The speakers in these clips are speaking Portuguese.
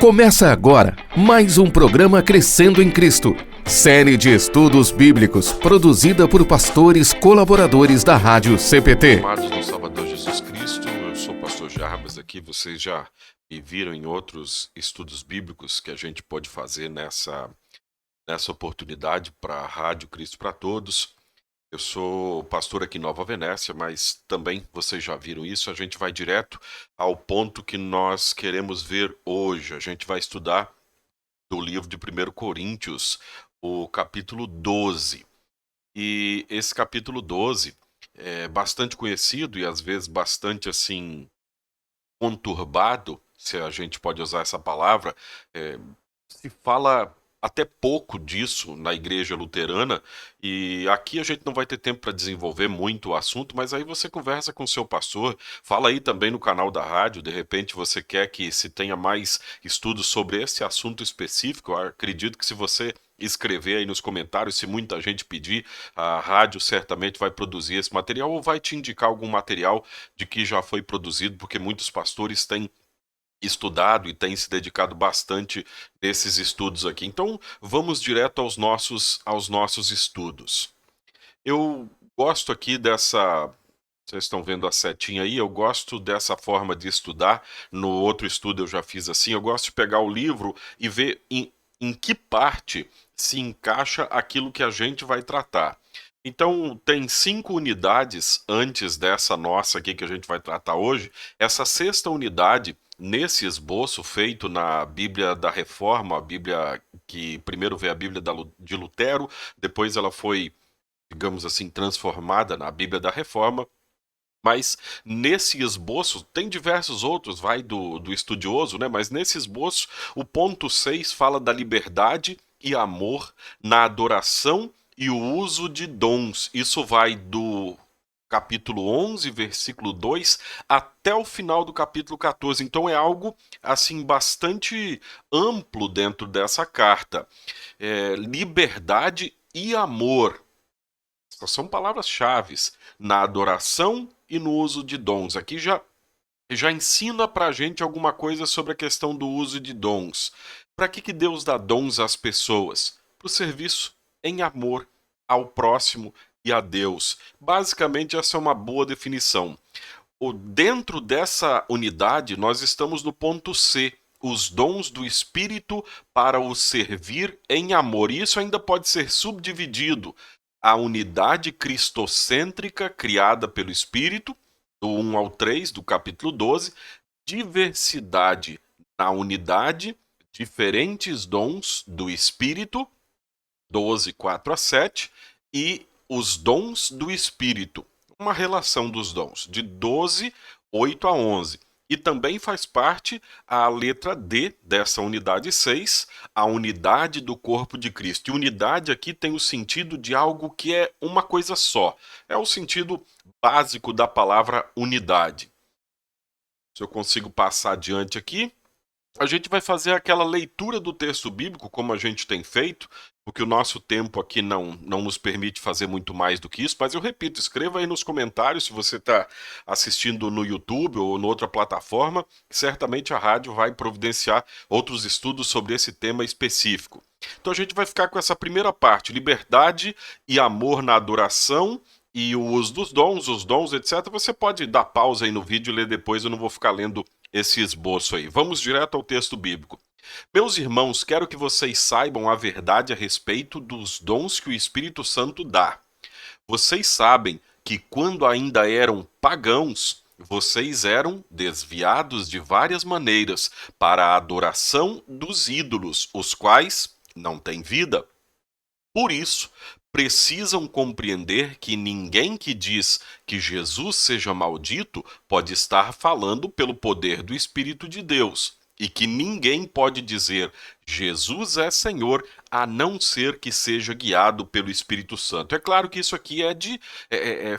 Começa agora mais um programa Crescendo em Cristo, série de estudos bíblicos produzida por pastores colaboradores da Rádio CPT. Amados do Salvador Jesus Cristo, eu sou o pastor Jarbas aqui, vocês já me viram em outros estudos bíblicos que a gente pode fazer nessa oportunidade para a Rádio Cristo para Todos. Eu sou pastor aqui em Nova Venécia, mas também vocês já viram isso, a gente vai direto ao ponto que nós queremos ver hoje. A gente vai estudar do livro de 1 Coríntios, o capítulo 12. E esse capítulo 12 é bastante conhecido e às vezes bastante assim conturbado, se a gente pode usar essa palavra. Se fala até pouco disso na igreja luterana, e aqui a gente não vai ter tempo para desenvolver muito o assunto, mas aí você conversa com o seu pastor, fala aí também no canal da rádio, de repente você quer que se tenha mais estudos sobre esse assunto específico. Eu acredito que se você escrever aí nos comentários, se muita gente pedir, a rádio certamente vai produzir esse material ou vai te indicar algum material de que já foi produzido, porque muitos pastores têm estudado e tem se dedicado bastante nesses estudos aqui. Então, vamos direto aos nossos estudos. Eu gosto aqui dessa... Vocês estão vendo a setinha aí? Eu gosto dessa forma de estudar. No outro estudo eu já fiz assim. Eu gosto de pegar o livro e ver em que parte se encaixa aquilo que a gente vai tratar. Então, tem 5 unidades antes dessa nossa aqui que a gente vai tratar hoje. Essa sexta unidade, nesse esboço feito na Bíblia da Reforma, a Bíblia que primeiro veio a Bíblia de Lutero, depois ela foi, digamos assim, transformada na Bíblia da Reforma. Mas nesse esboço, tem diversos outros, vai do estudioso, né? Mas nesse esboço, o ponto 6 fala da liberdade e amor na adoração e o uso de dons. Isso vai do capítulo 11, versículo 2, até o final do capítulo 14. Então é algo, assim, bastante amplo dentro dessa carta. Liberdade e amor. São palavras-chave na adoração e no uso de dons. Aqui já ensina pra gente alguma coisa sobre a questão do uso de dons. Para que Deus dá dons às pessoas? Para o serviço em amor ao próximo e a Deus. Basicamente, essa é uma boa definição. Dentro dessa unidade, nós estamos no ponto C, os dons do Espírito para o servir em amor. E isso ainda pode ser subdividido. A unidade cristocêntrica criada pelo Espírito, do 1 ao 3, do capítulo 12, diversidade na unidade, diferentes dons do Espírito, 12, 4 a 7, e os dons do Espírito, uma relação dos dons, de 12, 8 a 11. E também faz parte a letra D dessa unidade 6, a unidade do corpo de Cristo. E unidade aqui tem o sentido de algo que é uma coisa só. É o sentido básico da palavra unidade. Se eu consigo passar adiante aqui, a gente vai fazer aquela leitura do texto bíblico, como a gente tem feito, porque o nosso tempo aqui não nos permite fazer muito mais do que isso, mas eu repito, escreva aí nos comentários se você está assistindo no YouTube ou em outra plataforma, certamente a rádio vai providenciar outros estudos sobre esse tema específico. Então a gente vai ficar com essa primeira parte, liberdade e amor na adoração e o uso dos dons, os dons, etc. Você pode dar pausa aí no vídeo e ler depois, eu não vou ficar lendo esse esboço aí. Vamos direto ao texto bíblico. Meus irmãos, quero que vocês saibam a verdade a respeito dos dons que o Espírito Santo dá. Vocês sabem que quando ainda eram pagãos, vocês eram desviados de várias maneiras para a adoração dos ídolos, os quais não têm vida. Por isso, precisam compreender que ninguém que diz que Jesus seja maldito pode estar falando pelo poder do Espírito de Deus, e que ninguém pode dizer Jesus é Senhor a não ser que seja guiado pelo Espírito Santo. É claro que isso aqui é de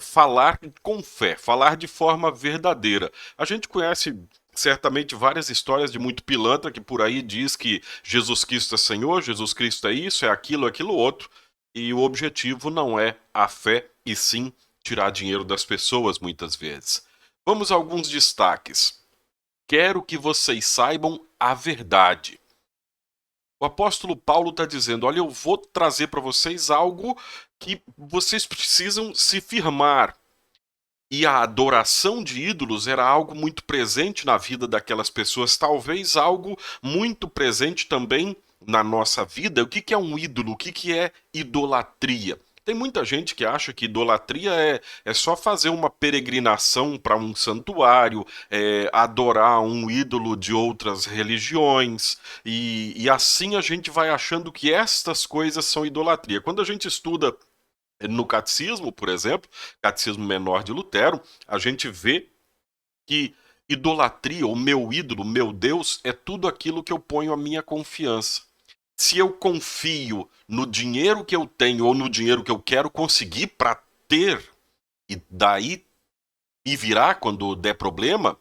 falar com fé, falar de forma verdadeira. A gente conhece certamente várias histórias de muito pilantra que por aí diz que Jesus Cristo é Senhor, Jesus Cristo é isso, é aquilo, aquilo outro. E o objetivo não é a fé, e sim tirar dinheiro das pessoas muitas vezes. Vamos a alguns destaques. quero que vocês saibam a verdade. O apóstolo Paulo está dizendo, olha, eu vou trazer para vocês algo que vocês precisam se firmar. E a adoração de ídolos era algo muito presente na vida daquelas pessoas, talvez algo muito presente também na nossa vida. O que é um ídolo? O que é idolatria? Tem muita gente que acha que idolatria é só fazer uma peregrinação para um santuário, adorar um ídolo de outras religiões, e assim a gente vai achando que estas coisas são idolatria. Quando a gente estuda no catecismo, por exemplo, catecismo menor de Lutero, a gente vê que idolatria, o meu ídolo, meu Deus, é tudo aquilo que eu ponho a minha confiança. Se eu confio no dinheiro que eu tenho ou no dinheiro que eu quero conseguir para ter, e daí me virar quando der problema,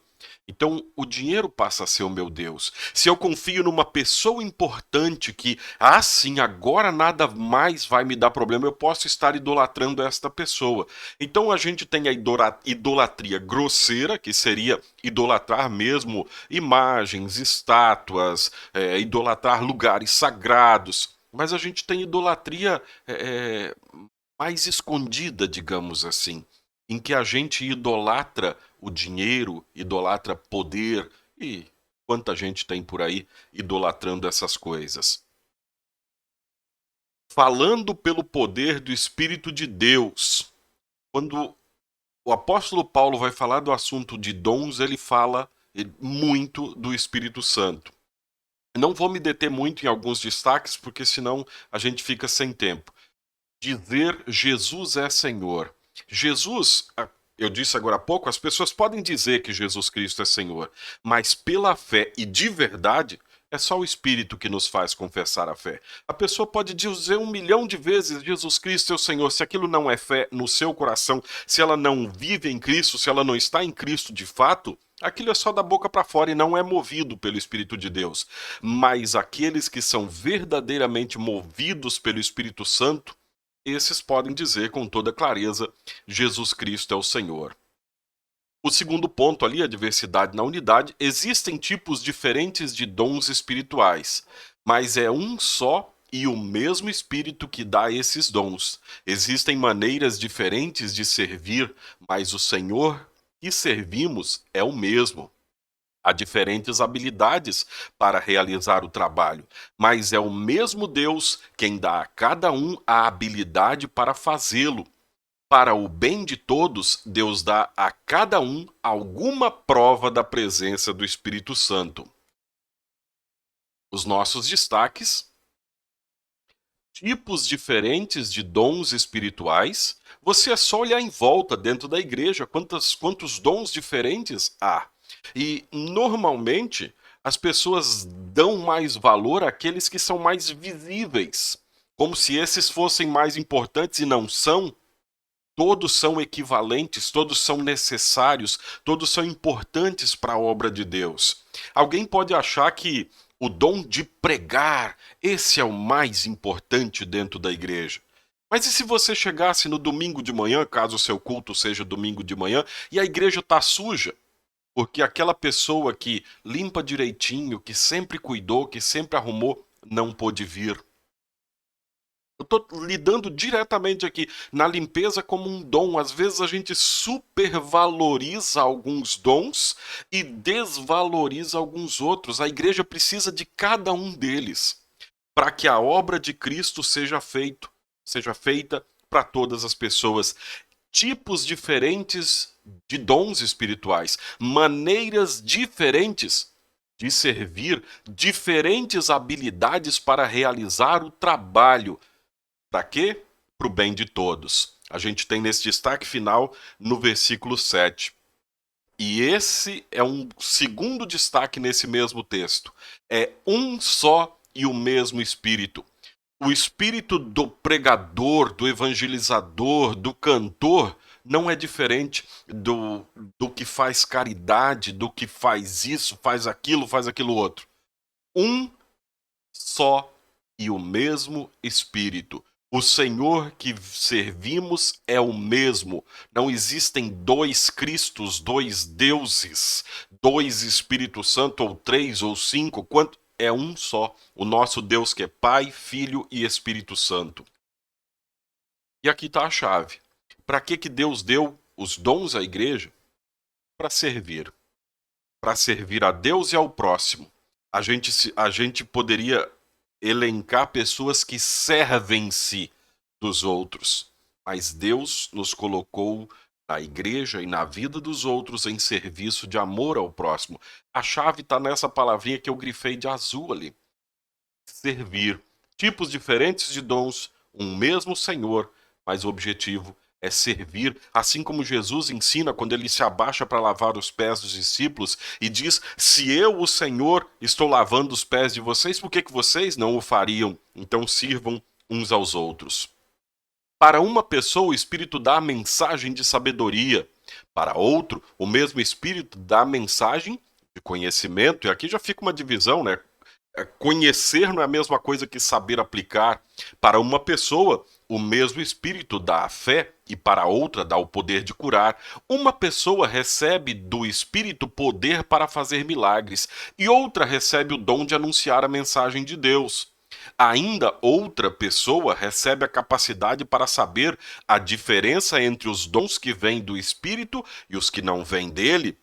então o dinheiro passa a ser o meu Deus. Se eu confio numa pessoa importante que, sim, agora nada mais vai me dar problema, eu posso estar idolatrando esta pessoa. Então a gente tem a idolatria grosseira, que seria idolatrar mesmo imagens, estátuas, idolatrar lugares sagrados. Mas a gente tem idolatria mais escondida, digamos assim, em que a gente idolatra o dinheiro, idolatra poder, e quanta gente tem por aí idolatrando essas coisas. Falando pelo poder do Espírito de Deus, quando o apóstolo Paulo vai falar do assunto de dons, ele fala muito do Espírito Santo. Não vou me deter muito em alguns destaques, porque senão a gente fica sem tempo. Dizer Jesus é Senhor. Jesus, eu disse agora há pouco, as pessoas podem dizer que Jesus Cristo é Senhor, mas pela fé e de verdade, é só o Espírito que nos faz confessar a fé. A pessoa pode dizer 1 milhão de vezes Jesus Cristo é o Senhor, se aquilo não é fé no seu coração, se ela não vive em Cristo, se ela não está em Cristo de fato, aquilo é só da boca para fora e não é movido pelo Espírito de Deus. Mas aqueles que são verdadeiramente movidos pelo Espírito Santo, esses podem dizer com toda clareza, Jesus Cristo é o Senhor. O segundo ponto ali, a diversidade na unidade, existem tipos diferentes de dons espirituais, mas é um só e o mesmo Espírito que dá esses dons. Existem maneiras diferentes de servir, mas o Senhor que servimos é o mesmo. Há diferentes habilidades para realizar o trabalho, mas é o mesmo Deus quem dá a cada um a habilidade para fazê-lo. Para o bem de todos, Deus dá a cada um alguma prova da presença do Espírito Santo. Os nossos destaques: tipos diferentes de dons espirituais. Você é só olhar em volta dentro da igreja, quantos dons diferentes há. E, normalmente, as pessoas dão mais valor àqueles que são mais visíveis, como se esses fossem mais importantes e não são. Todos são equivalentes, todos são necessários, todos são importantes para a obra de Deus. Alguém pode achar que o dom de pregar, esse é o mais importante dentro da igreja. Mas e se você chegasse no domingo de manhã, caso o seu culto seja domingo de manhã, e a igreja está suja? Porque aquela pessoa que limpa direitinho, que sempre cuidou, que sempre arrumou, não pôde vir. Eu estou lidando diretamente aqui na limpeza como um dom. Às vezes a gente supervaloriza alguns dons e desvaloriza alguns outros. A igreja precisa de cada um deles para que a obra de Cristo seja feita para todas as pessoas. Tipos diferentes de dons espirituais, maneiras diferentes de servir, diferentes habilidades para realizar o trabalho. Para quê? Para o bem de todos. A gente tem nesse destaque final no versículo 7. E esse é um segundo destaque nesse mesmo texto. É um só e o mesmo Espírito. O espírito do pregador, do evangelizador, do cantor, não é diferente do que faz caridade, do que faz isso, faz aquilo outro. Um só e o mesmo Espírito. O Senhor que servimos é o mesmo. Não existem dois Cristos, dois deuses, dois Espíritos Santo, ou três, ou cinco, quanto é um só. O nosso Deus que é Pai, Filho e Espírito Santo. E aqui está a chave. Para que Deus deu os dons à igreja? Para servir. Para servir a Deus e ao próximo. A gente poderia elencar pessoas que servem-se dos outros, mas Deus nos colocou na igreja e na vida dos outros em serviço de amor ao próximo. A chave está nessa palavrinha que eu grifei de azul ali. Servir. Tipos diferentes de dons, um mesmo Senhor, mas o objetivo é servir, assim como Jesus ensina quando ele se abaixa para lavar os pés dos discípulos e diz: se eu, o Senhor, estou lavando os pés de vocês, por que vocês não o fariam? Então sirvam uns aos outros. Para uma pessoa, o Espírito dá a mensagem de sabedoria. Para outro, o mesmo Espírito dá a mensagem de conhecimento. E aqui já fica uma divisão, né? Conhecer não é a mesma coisa que saber aplicar. Para uma pessoa, o mesmo Espírito dá a fé e para outra dá o poder de curar. Uma pessoa recebe do Espírito poder para fazer milagres e outra recebe o dom de anunciar a mensagem de Deus. Ainda outra pessoa recebe a capacidade para saber a diferença entre os dons que vêm do Espírito e os que não vêm dele.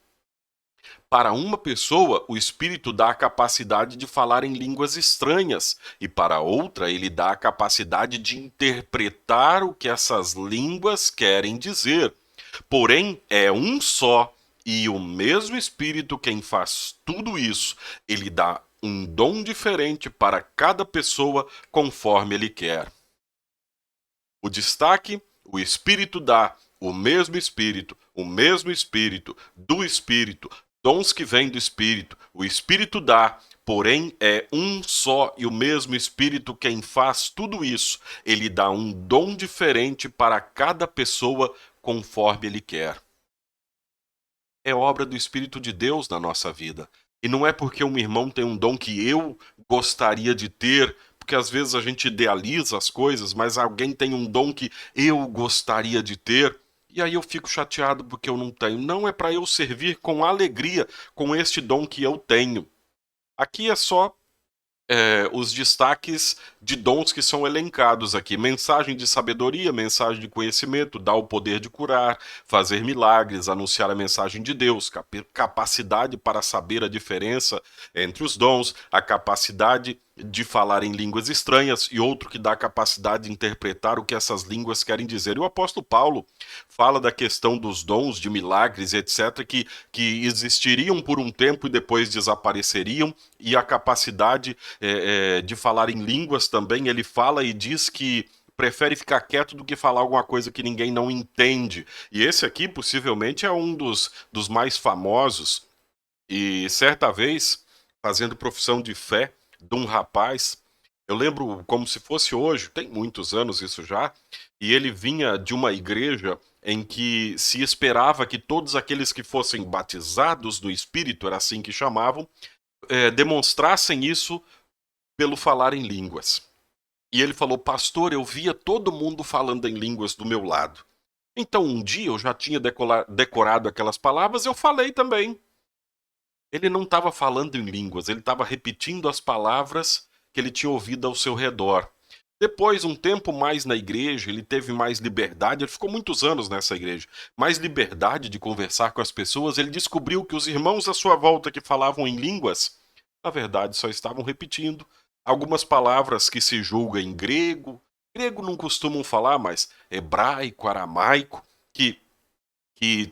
Para uma pessoa, o Espírito dá a capacidade de falar em línguas estranhas, e para outra, ele dá a capacidade de interpretar o que essas línguas querem dizer. Porém, é um só e o mesmo Espírito quem faz tudo isso. Ele dá um dom diferente para cada pessoa conforme ele quer. O destaque: o Espírito dá o mesmo Espírito, do Espírito, dons que vêm do Espírito. O Espírito dá, porém é um só e o mesmo Espírito quem faz tudo isso. Ele dá um dom diferente para cada pessoa conforme ele quer. É obra do Espírito de Deus na nossa vida. E não é porque um irmão tem um dom que eu gostaria de ter, porque às vezes a gente idealiza as coisas, mas alguém tem um dom que eu gostaria de ter, e aí eu fico chateado porque eu não tenho. Não, é para eu servir com alegria com este dom que eu tenho. Aqui é só os destaques de dons que são elencados aqui. Mensagem de sabedoria, mensagem de conhecimento, dá o poder de curar, fazer milagres, anunciar a mensagem de Deus, capacidade para saber a diferença entre os dons, a capacidade de falar em línguas estranhas e outro que dá a capacidade de interpretar o que essas línguas querem dizer. E o apóstolo Paulo fala da questão dos dons, de milagres, etc., que existiriam por um tempo e depois desapareceriam, e a capacidade de falar em línguas também. Ele fala e diz que prefere ficar quieto do que falar alguma coisa que ninguém não entende. E esse aqui possivelmente é um dos mais famosos. E certa vez, fazendo profissão de fé de um rapaz, eu lembro como se fosse hoje, tem muitos anos isso já, e ele vinha de uma igreja em que se esperava que todos aqueles que fossem batizados no Espírito, era assim que chamavam, demonstrassem isso pelo falar em línguas. E ele falou: pastor, eu via todo mundo falando em línguas do meu lado. Então um dia eu já tinha decorado aquelas palavras, eu falei também. Ele não estava falando em línguas, ele estava repetindo as palavras que ele tinha ouvido ao seu redor. Depois, um tempo mais na igreja, ele teve mais liberdade, ele ficou muitos anos nessa igreja, mais liberdade de conversar com as pessoas. Ele descobriu que os irmãos à sua volta que falavam em línguas, na verdade só estavam repetindo algumas palavras que se julga em grego. Grego não costumam falar, mas hebraico, aramaico, que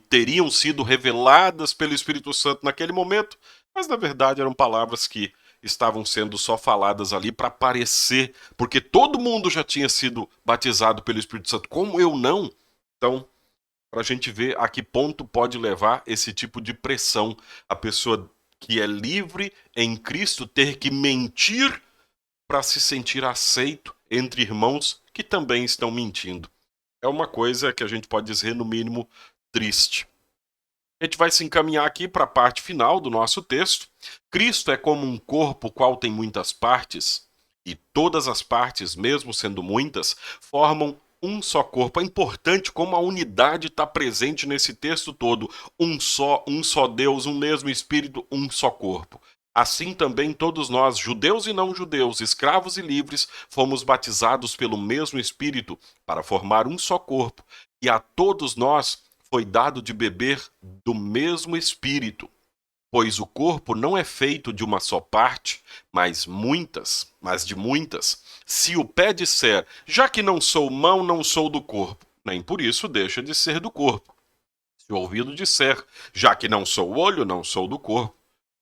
teriam sido reveladas pelo Espírito Santo naquele momento, mas na verdade eram palavras que estavam sendo só faladas ali para parecer, porque todo mundo já tinha sido batizado pelo Espírito Santo, como eu não? Então, para a gente ver a que ponto pode levar esse tipo de pressão, a pessoa que é livre em Cristo ter que mentir para se sentir aceito entre irmãos que também estão mentindo. É uma coisa que a gente pode dizer, no mínimo, triste. A gente vai se encaminhar aqui para a parte final do nosso texto. Cristo é como um corpo qual tem muitas partes, E todas as partes, mesmo sendo muitas, formam um só corpo. É importante como a unidade está presente nesse texto todo. Um só Deus, um mesmo Espírito, um só corpo. Assim também todos nós, judeus e não judeus, escravos e livres, fomos batizados pelo mesmo Espírito para formar um só corpo. E a todos nós foi dado de beber do mesmo Espírito. Pois o corpo não é feito de uma só parte, mas de muitas. Se o pé disser, já que não sou mão, não sou do corpo, nem por isso deixa de ser do corpo. Se o ouvido disser, já que não sou olho, não sou do corpo,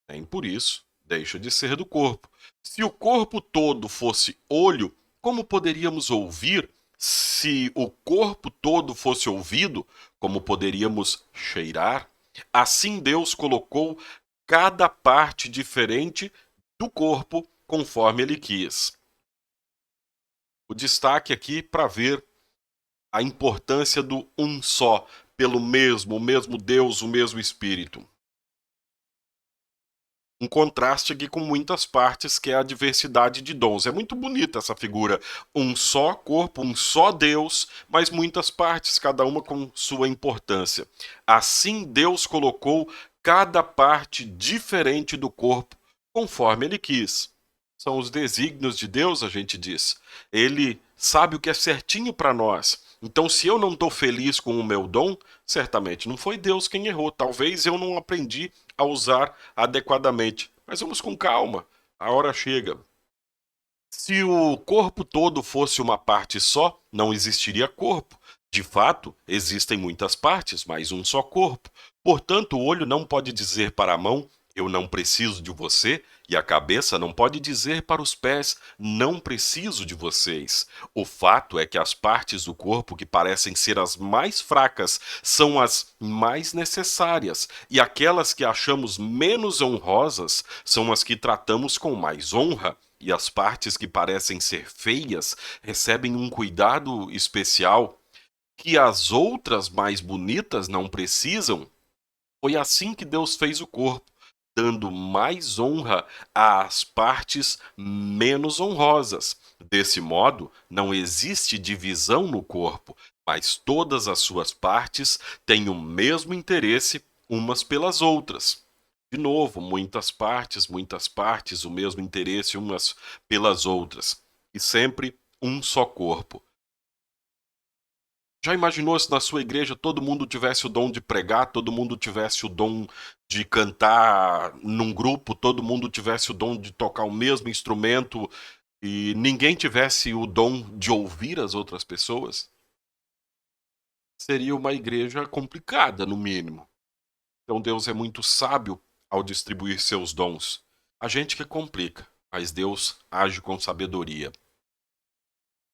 nem por isso deixa de ser do corpo. Se o corpo todo fosse olho, como poderíamos ouvir? Se o corpo todo fosse ouvido, como poderíamos cheirar? Assim Deus colocou cada parte diferente do corpo conforme ele quis. O destaque aqui para ver a importância do um só, pelo o mesmo Deus, o mesmo Espírito. Um contraste aqui com muitas partes, que é a diversidade de dons. É muito bonita essa figura. Um só corpo, um só Deus, mas muitas partes, cada uma com sua importância. Assim Deus colocou cada parte diferente do corpo, conforme ele quis. São os desígnios de Deus, a gente diz. Ele sabe o que é certinho para nós. Então, se eu não estou feliz com o meu dom, certamente não foi Deus quem errou. Talvez eu não aprendi a usar adequadamente. Mas vamos com calma, a hora chega. Se o corpo todo fosse uma parte só, não existiria corpo. De fato, existem muitas partes, mas um só corpo. Portanto, o olho não pode dizer para a mão, eu não preciso de você, e a cabeça não pode dizer para os pés, não preciso de vocês. O fato é que as partes do corpo que parecem ser as mais fracas são as mais necessárias, e aquelas que achamos menos honrosas são as que tratamos com mais honra. E as partes que parecem ser feias recebem um cuidado especial que as outras mais bonitas não precisam. Foi assim que Deus fez o corpo, dando mais honra às partes menos honrosas. Desse modo, não existe divisão no corpo, mas todas as suas partes têm o mesmo interesse umas pelas outras. De novo, muitas partes, o mesmo interesse umas pelas outras. E sempre um só corpo. Já imaginou se na sua igreja todo mundo tivesse o dom de pregar, todo mundo tivesse o dom de cantar num grupo, todo mundo tivesse o dom de tocar o mesmo instrumento e ninguém tivesse o dom de ouvir as outras pessoas? Seria uma igreja complicada, no mínimo. Então Deus é muito sábio ao distribuir seus dons. A gente que complica, mas Deus age com sabedoria.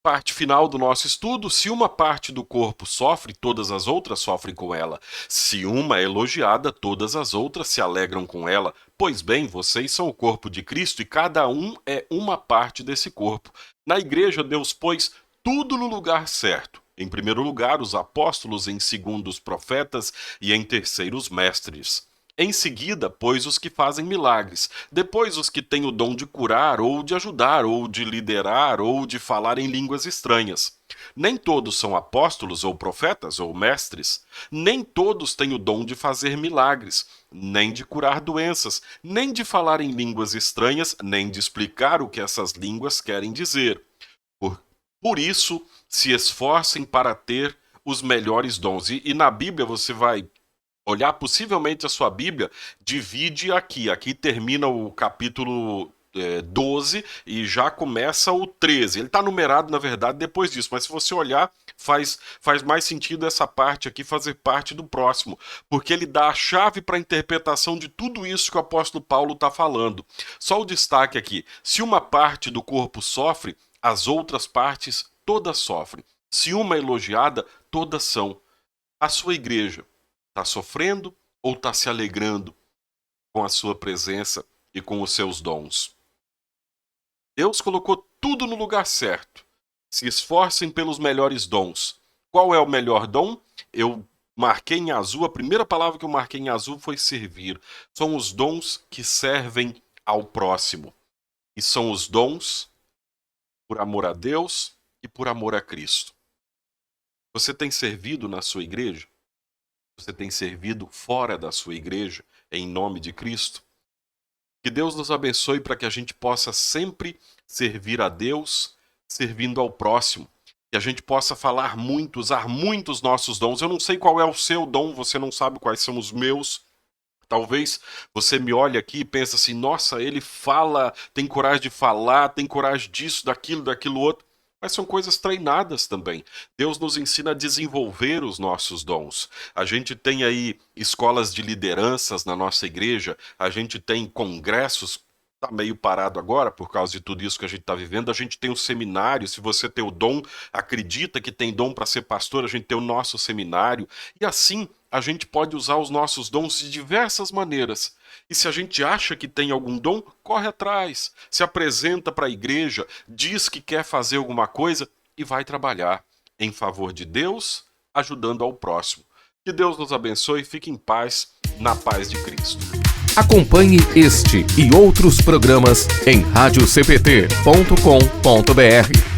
Parte final do nosso estudo: se uma parte do corpo sofre, todas as outras sofrem com ela. Se uma é elogiada, todas as outras se alegram com ela. Pois bem, vocês são o corpo de Cristo e cada um é uma parte desse corpo. Na igreja, Deus pôs tudo no lugar certo. Em primeiro lugar, os apóstolos, em segundo, os profetas e em terceiro, os mestres. Em seguida, pôs os que fazem milagres, depois os que têm o dom de curar, ou de ajudar, ou de liderar, ou de falar em línguas estranhas. Nem todos são apóstolos, ou profetas, ou mestres. Nem todos têm o dom de fazer milagres, nem de curar doenças, nem de falar em línguas estranhas, nem de explicar o que essas línguas querem dizer. Por isso, se esforcem para ter os melhores dons. E na Bíblia você vai olhar, possivelmente a sua Bíblia divide aqui. Aqui termina o capítulo 12 e já começa o 13. Ele está numerado, na verdade, depois disso, mas se você olhar, faz mais sentido essa parte aqui fazer parte do próximo, porque ele dá a chave para a interpretação de tudo isso que o apóstolo Paulo está falando. Só o destaque aqui: se uma parte do corpo sofre, as outras partes todas sofrem. Se uma é elogiada, todas são. A sua igreja está sofrendo ou está se alegrando com a sua presença e com os seus dons? Deus colocou tudo no lugar certo. Se esforcem pelos melhores dons. Qual é o melhor dom? Eu marquei em azul, a primeira palavra que eu marquei em azul foi servir. São os dons que servem ao próximo. E são os dons por amor a Deus e por amor a Cristo. Você tem servido na sua igreja? Você tem servido fora da sua igreja, em nome de Cristo? Que Deus nos abençoe para que a gente possa sempre servir a Deus, servindo ao próximo. Que a gente possa falar muito, usar muito os nossos dons. Eu não sei qual é o seu dom, você não sabe quais são os meus. Talvez você me olhe aqui e pense assim, nossa, ele fala, tem coragem de falar, tem coragem disso, daquilo outro. Mas são coisas treinadas também. Deus nos ensina a desenvolver os nossos dons. A gente tem aí escolas de lideranças na nossa igreja, a gente tem congressos, está meio parado agora por causa de tudo isso que a gente está vivendo, a gente tem um seminário, se você tem o dom, acredita que tem dom para ser pastor, a gente tem o nosso seminário, e assim a gente pode usar os nossos dons de diversas maneiras. E se a gente acha que tem algum dom, corre atrás, se apresenta para a igreja, diz que quer fazer alguma coisa e vai trabalhar em favor de Deus, ajudando ao próximo. Que Deus nos abençoe e fique em paz, na paz de Cristo. Acompanhe este e outros programas em radiocpt.com.br.